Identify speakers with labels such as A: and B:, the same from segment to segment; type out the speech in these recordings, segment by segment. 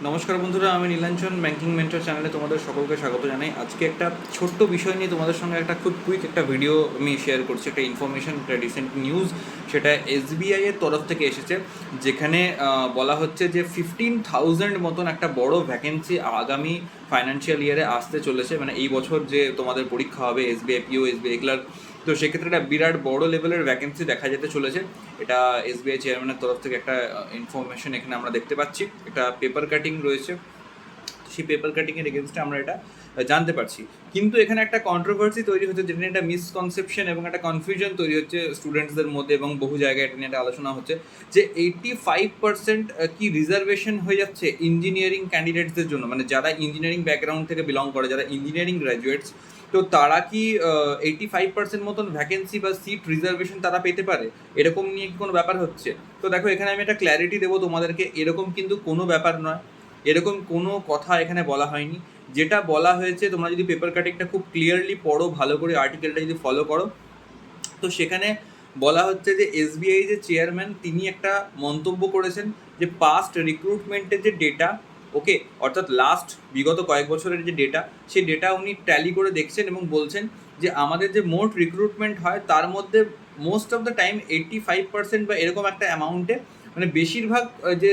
A: নমস্কার বন্ধুরা, আমি নীলাঞ্জন ব্যাংকিং মেন্টর চ্যানেলে তোমাদের সকলকে স্বাগত জানাই। আজকে একটা ছোট্ট বিষয় নিয়ে তোমাদের সঙ্গে একটা খুব কুইক একটা ভিডিও আমি শেয়ার করছি, একটা ইনফরমেশন, একটা রিসেন্ট নিউজ। সেটা এসবিআই এর তরফ থেকে এসেছে, যেখানে বলা হচ্ছে যে 15,000 মতন একটা বড় ভ্যাকেন্সি আগামী ফাইন্যান্সিয়াল ইয়ারে আসতে চলেছে। মানে এই বছর যে তোমাদের পরীক্ষা হবে এসবিআই পিও, এসবিআই ক্লার্ক, তো সেক্ষেত্রে একটা বিরাট বড় লেভেলের ভ্যাকেন্সি দেখা যেতে চলেছে। এটা এসবিআই চেয়ারম্যানের তরফ থেকে একটা ইনফরমেশন এখানে আমরা দেখতে পাচ্ছি। একটা পেপার কাটিং রয়েছে, সেই পেপার কাটিংয়ের এগেনস্টে আমরা এটা জানতে পারছি। কিন্তু এখানে একটা কন্ট্রোভার্সি তৈরি হচ্ছে, যেটা নিয়ে একটা মিসকনসেপশন এবং একটা কনফিউশন তৈরি হচ্ছে স্টুডেন্টসদের মধ্যে, এবং বহু জায়গায় এটা নিয়ে একটা আলোচনা হচ্ছে যে 85% কি রিজার্ভেশন হয়ে যাচ্ছে ইঞ্জিনিয়ারিং ক্যান্ডিডেটসদের জন্য, মানে যারা ইঞ্জিনিয়ারিং ব্যাকগ্রাউন্ড থেকে বিলং করে, যারা ইঞ্জিনিয়ারিং গ্র্যাজুয়েটস, তো তারা কি 85% মতন ভ্যাকেন্সি বা সিট রিজার্ভেশন তারা পেতে পারে, এরকম নিয়ে কি কোনো ব্যাপার হচ্ছে? তো দেখো, এখানে আমি একটা ক্ল্যারিটি দেবো তোমাদেরকে, এরকম কিন্তু কোনো ব্যাপার নয়, এরকম কোনো কথা এখানে বলা হয়নি। যেটা বলা হয়েছে, তোমরা যদি পেপার কাটিংটা খুব ক্লিয়ারলি পড়ো, ভালো করে আর্টিকেলটা যদি ফলো করো, তো সেখানে বলা হচ্ছে যে এসবিআই যে চেয়ারম্যান, তিনি একটা মন্তব্য করেছেন যে পাস্ট রিক্রুটমেন্টের যে ডেটা, ওকে, অর্থাৎ লাস্ট বিগত কয়েক বছরের যে ডেটা, সেই ডেটা উনি ট্যালি করে দেখছেন এবং বলছেন যে আমাদের যে মোট রিক্রুটমেন্ট হয় তার মধ্যে মোস্ট অফ দ্য টাইম 85% বা এরকম একটা অ্যামাউন্টে, মানে বেশিরভাগ যে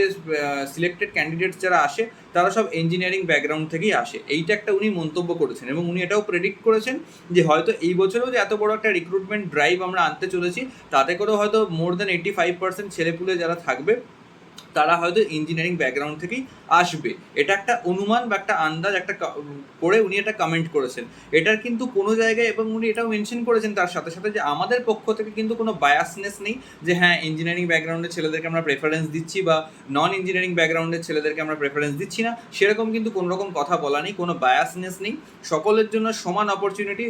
A: সিলেক্টেড ক্যান্ডিডেটস যারা আসে তারা সব ইঞ্জিনিয়ারিং ব্যাকগ্রাউন্ড থেকেই আসে। এইটা একটা উনি মন্তব্য করেছেন, এবং উনি এটাও প্রেডিক্ট করেছেন যে হয়তো এই বছরেও যে এত বড় একটা রিক্রুটমেন্ট ড্রাইভ আমরা আনতে চলেছি, তাতে করেও হয়তো মোর দ্যান 85% ছেলেপুলে যারা থাকবে তারা হয়তো ইঞ্জিনিয়ারিং ব্যাকগ্রাউন্ড থেকেই আসবে। এটা একটা অনুমান বা একটা আন্দাজ একটা করে উনি এটা কমেন্ট করেছেন। এটার কিন্তু কোনো জায়গায়, এবং উনি এটাও মেনশন করেছেন তার সাথে সাথে, যে আমাদের পক্ষ থেকে কিন্তু কোনো বায়াসনেস নেই যে হ্যাঁ ইঞ্জিনিয়ারিং ব্যাকগ্রাউন্ডের ছেলেদেরকে আমরা প্রেফারেন্স দিচ্ছি বা নন ইঞ্জিনিয়ারিং ব্যাকগ্রাউন্ডের ছেলেদেরকে আমরা প্রেফারেন্স দিচ্ছি না, সেরকম কিন্তু কোনো রকম কথা বলা নেই, কোনো বায়াসনেস নেই। সকলের জন্য সমান অপরচুনিটি,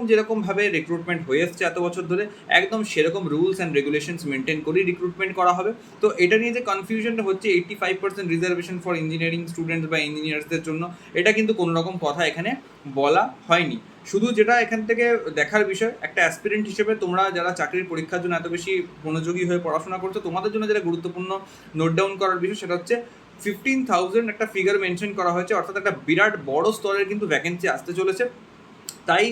A: যেরকমভাবে রিক্রুটমেন্ট হয়ে এসছে এত বছর ধরে, একদম সেরকম রুলস অ্যান্ড রেগুলেশনস মেনটেন করেই রিক্রুটমেন্ট করা হবে। তো এটা নিয়ে যে কনফিউশনটা হচ্ছে 85% রিজার্ভেশন ফর ইঞ্জিনিয়ারিং স্টুডেন্টস বা ইঞ্জিনিয়ার্সদের জন্য, এটা কিন্তু কোনো রকম কথা এখানে বলা হয়নি। শুধু যেটা এখান থেকে দেখার বিষয়, একটা অ্যাসপিরেন্ট হিসেবে তোমরা যারা চাকরির পরীক্ষার জন্য এত বেশি মনোযোগী হয়ে পড়াশোনা করছো, তোমাদের জন্য যেটা গুরুত্বপূর্ণ নোট ডাউন করার বিষয়, সেটা হচ্ছে 15,000 একটা ফিগার মেনশন করা হয়েছে, অর্থাৎ একটা বিরাট বড় স্তরের কিন্তু ভ্যাকেন্সি আসতে চলেছে। তাই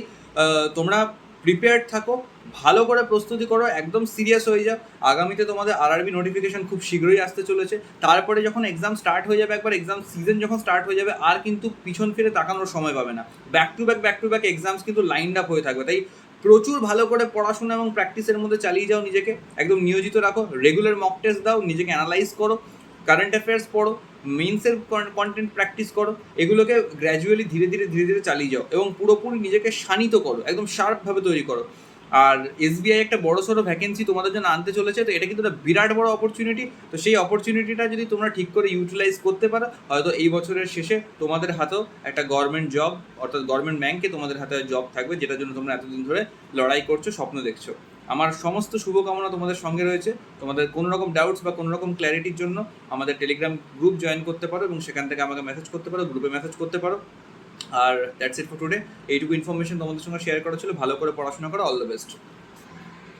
A: তোমরা প্রিপেয়ার্ড থাকো, ভালো করে প্রস্তুতি করো, একদম সিরিয়াস হয়ে যাও। আগামীতে তোমাদের আরআরবি নোটিফিকেশন খুব শীঘ্রই আসতে চলেছে। তারপরে যখন এক্সাম স্টার্ট হয়ে যাবে, একবার এক্সাম সিজন যখন স্টার্ট হয়ে যাবে, আর কিন্তু পিছন ফিরে তাকানোর সময় পাবে না। ব্যাক টু ব্যাক এক্সামস কিন্তু লাইনড আপ হয়ে থাকবে। তাই প্রচুর ভালো করে পড়াশোনা এবং প্র্যাকটিসের মধ্যে চালিয়ে যাও, নিজেকে একদম নিয়োজিত রাখো, রেগুলার মক টেস্ট দাও, নিজেকে অ্যানালাইজ করো, কারেন্ট অ্যাফেয়ার্স পড়ো, মেইনসের কন্টেন্ট প্র্যাকটিস করো, এগুলোকে গ্র্যাজুয়ালি ধীরে ধীরে চালিয়ে যাও, এবং পুরোপুরি নিজেকে শানিত করো, একদম শার্পভাবে তৈরি করো। আর এসবিআই একটা বড় সড়ো ভ্যাকেন্সি তোমাদের জন্য আনতে চলেছে, তো এটা কিন্তু একটা বিরাট বড় অপরচুনিটি। তো সেই অপরচুনিটিটা যদি তোমরা ঠিক করে ইউটিলাইজ করতে পারো, হয়তো এই বছরের শেষে তোমাদের হাতেও একটা গভর্নমেন্ট জব, অর্থাৎ গভর্নমেন্ট ব্যাংকে তোমাদের হাতে জব থাকবে, যেটার জন্য তোমরা এতদিন ধরে লড়াই করছো, স্বপ্ন দেখছো। আমার সমস্ত শুভকামনা তোমাদের সঙ্গে রয়েছে। তোমাদের কোনো রকম ডাউটস বা কোনো রকম ক্ল্যারিটির জন্য আমাদের টেলিগ্রাম গ্রুপ জয়েন করতে পারো, এবং সেখান থেকে আমাকে মেসেজ করতে পারো, গ্রুপে মেসেজ করতে পারো। আর দ্যাটস ইট ফর টুডে। এইটুকু ইনফরমেশন তোমাদের সঙ্গে শেয়ার করা ছিল। ভালো করে পড়াশোনা করো, অল দ্য বেস্ট।